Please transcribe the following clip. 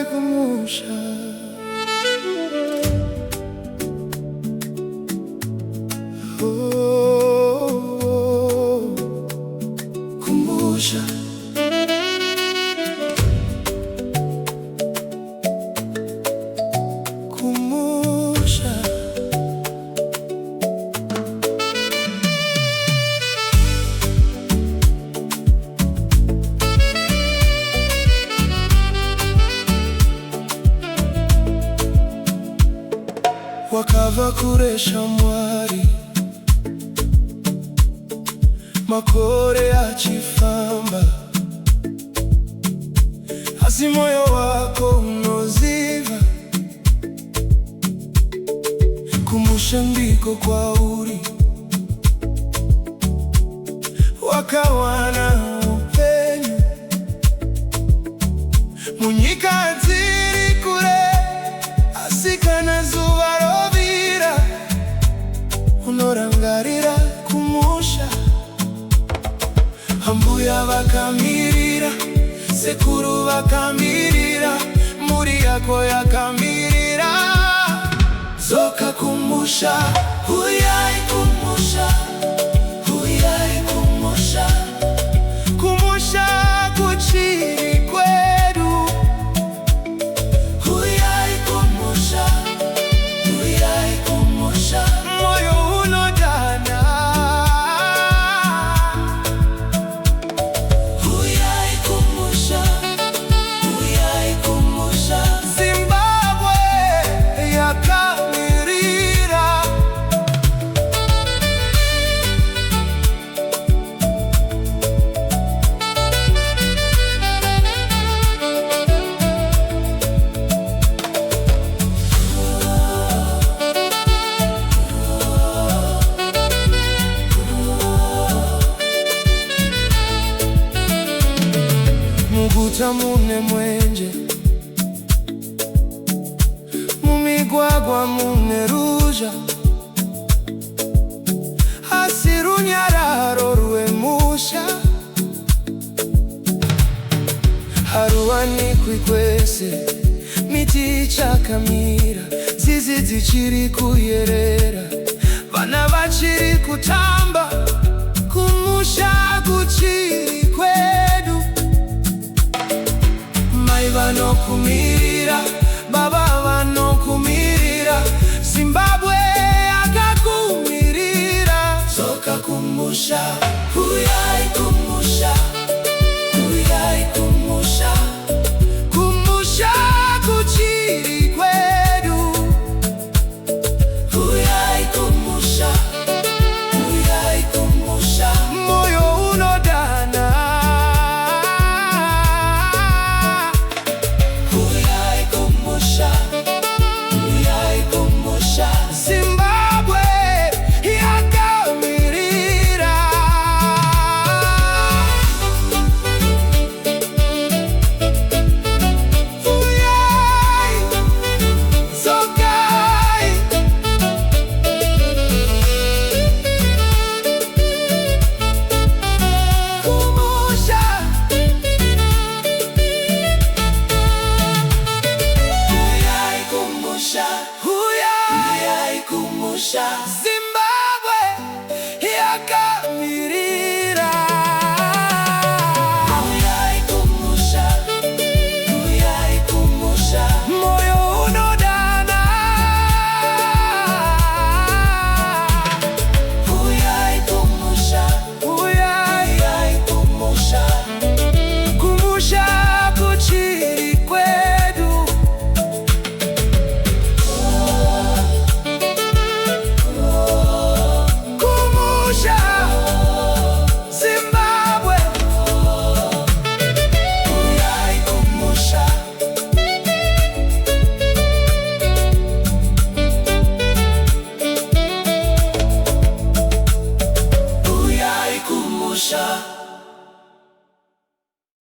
Kumusha, kumusha, kumusha. Wakava kuresha mwari makore achifamba, asi moyo wako unoziva. Kumusha ndiko kwauri wakawana upenyu munyika dziri kure, asikana zuva rovira unorangarira kumusha. Ambuya vakamirira, sekuru vakamirira, muri yako yakamirira. Zoka kumusha, huyai kumusha, huyai kumusha. Kumusha kuchiri kwedu, huyai kumusha, huyai kumusha. Moyo unodana, huyai kumusha, huyai kumusha. Zimbabwe yakamirira, Muguta mune mwenje, mumigwagwa mune ruja, asi runyararo rwemusha. Haruwanikwi kwese, miti ichakamira, zizi dzichiri kuyerera, vana vachiri kutamba. Kumusha kuchiri kwedu, mai vanokumirira, baba vanokumirira, Zimbabwe yakakumirira. Zoka kumusha, huyai kumusha, huyai kumusha. Kumusha kuchiri kwedu, huyai kumusha, huyai kumusha. Moyo unodana, huyai kumusha, huyai kumusha. Zimbabwe yakamirira. Huyai, zokai. Kumusha, huyai kumusha, huyai kumusha. Zimbabwe yaka